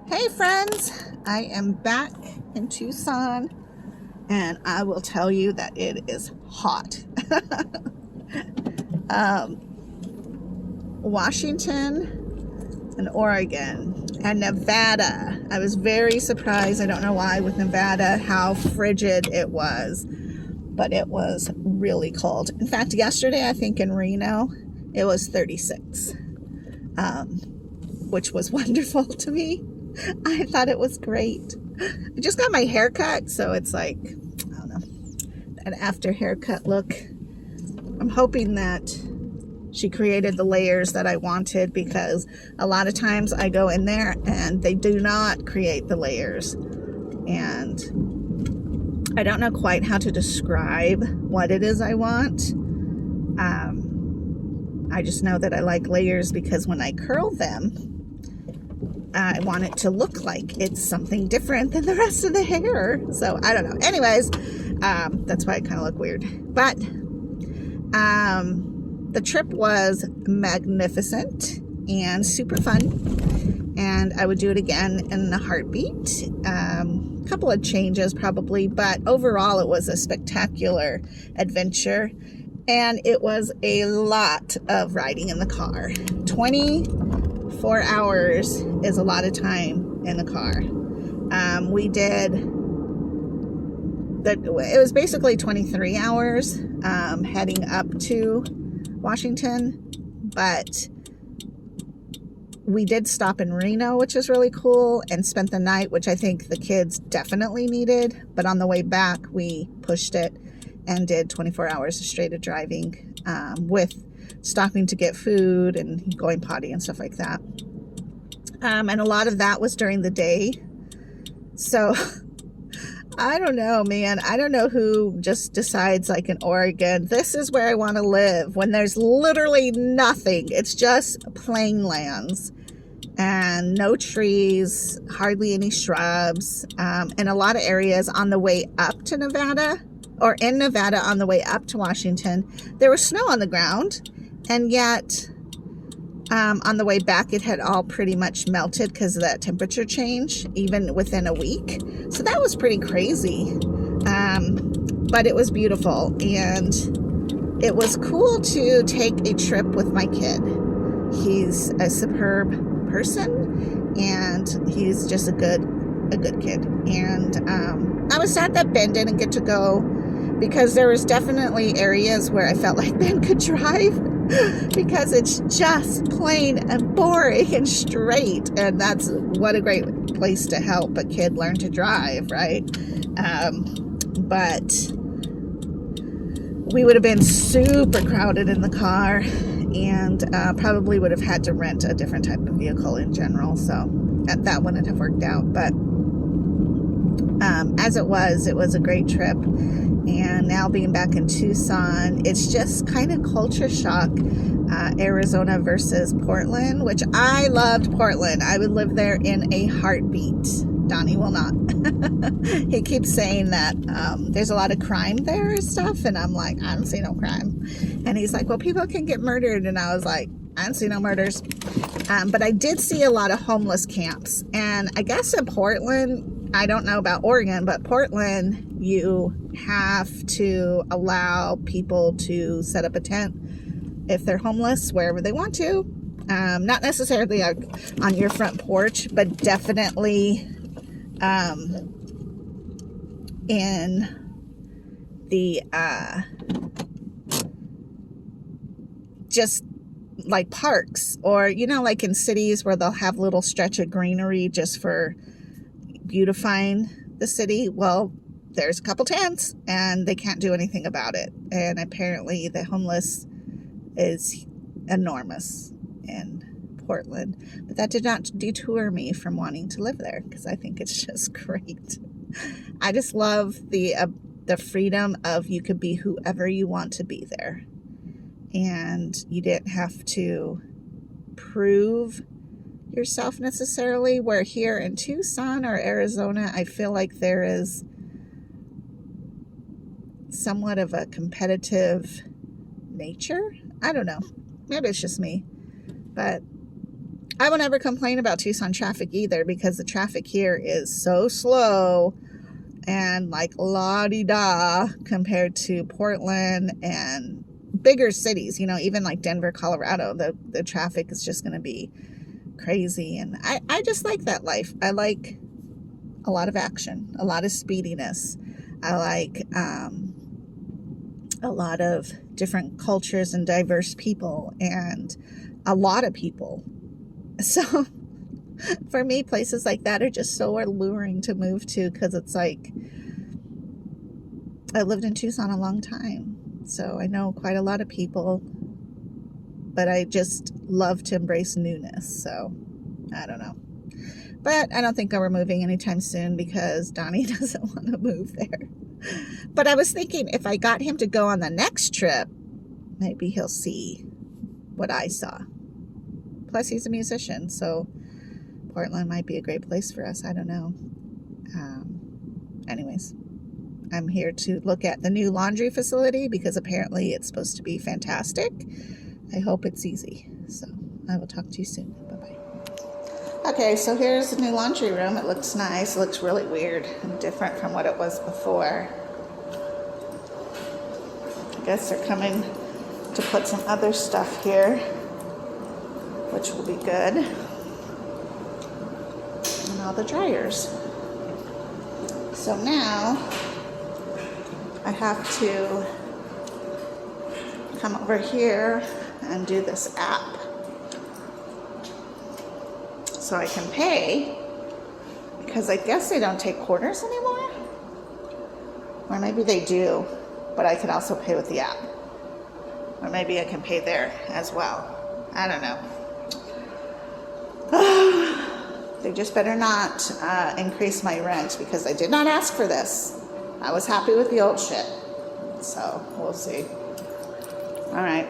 Hey friends, I am back in Tucson and I will tell you that it is hot. um, Washington and Oregon and Nevada. I was very surprised, I don't know why, with Nevada, how frigid it was, but it was really cold. In fact, yesterday I think in Reno it was 36, which was wonderful to me. I thought it was great. I just got my hair cut, so it's like, I don't know, an after haircut look. I'm hoping that she created the layers that I wanted, because a lot of times I go in there and they do not create the layers. And I don't know quite how to describe what it is I want. I just know that I like layers because when I curl them, I want it to look like it's something different than the rest of the hair. So I don't know. Anyways, that's why I kind of look weird. But the trip was magnificent and super fun. And I would do it again in a heartbeat. A couple of changes probably, but overall it was a spectacular adventure. And it was a lot of riding in the car. 24 hours is a lot of time in the car. We did, it was basically 23 hours heading up to Washington, but we did stop in Reno, which is really cool, and spent the night, which I think the kids definitely needed. But on the way back, we pushed it and did 24 hours straight of driving, with stopping to get food and going potty and stuff like that. And a lot of that was during the day. So I don't know, man. I don't know who just decides, like in Oregon, this is where I want to live, when there's literally nothing. It's just plain lands and no trees, hardly any shrubs, and a lot of areas on the way up to Nevada, or in Nevada on the way up to Washington, there was snow on the ground, and yet on the way back it had all pretty much melted because of that temperature change, even within a week. So that was pretty crazy, but it was beautiful, and it was cool to take a trip with my kid. He's a superb person, and he's just a good kid. And I was sad that Ben didn't get to go, because there was definitely areas where I felt like Ben could drive, because it's just plain and boring and straight, and that's what a great place to help a kid learn to drive, right? But we would have been super crowded in the car, and probably would have had to rent a different type of vehicle in general, so that wouldn't have worked out. But as it was a great trip. And now being back in Tucson, it's just kind of culture shock. Arizona versus Portland, which I loved Portland. I would live there in a heartbeat. Donnie will not. He keeps saying that there's a lot of crime there and stuff, and I'm like, I don't see no crime. And he's like, well, people can get murdered, and I was like, I don't see no murders. But I did see a lot of homeless camps, and I guess in Portland, I don't know about Oregon, but Portland, you have to allow people to set up a tent if they're homeless wherever they want to. Not necessarily on your front porch, but definitely in the just like parks, or like in cities where they'll have little stretch of greenery just for beautifying the city. Well, there's a couple tents and they can't do anything about it, and apparently the homeless is enormous in Portland. But that did not detour me from wanting to live there, because I think it's just great. I just love the freedom of, you could be whoever you want to be there, and you didn't have to prove yourself necessarily, where here in Tucson or Arizona, I feel like there is somewhat of a competitive nature. I don't know, maybe it's just me, but I will never complain about Tucson traffic either, because the traffic here is so slow and like la-di-da compared to Portland and bigger cities, you know, even like Denver, Colorado. The traffic is just going to be crazy. And I just like that life. I like a lot of action, a lot of speediness. I like a lot of different cultures and diverse people and a lot of people. So for me, places like that are just so alluring to move to, because it's like, I lived in Tucson a long time, so I know quite a lot of people, but I just love to embrace newness. So I don't know. But I don't think we're moving anytime soon because Donnie doesn't want to move there. But I was thinking, if I got him to go on the next trip, maybe he'll see what I saw. Plus, he's a musician, so Portland might be a great place for us. I don't know. Anyways, I'm here to look at the new laundry facility because apparently it's supposed to be fantastic. I hope it's easy. So I will talk to you soon. Bye-bye. Okay, so here's the new laundry room. It looks nice. It looks really weird and different from what it was before. I guess they're coming to put some other stuff here, which will be good. And all the dryers. So now I have to come over here and do this app so I can pay, because I guess they don't take quarters anymore, or maybe they do, but I can also pay with the app, or maybe I can pay there as well. I don't know. They just better not increase my rent, because I did not ask for this. I was happy with the old shit. So we'll see. All right.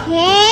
Yeah.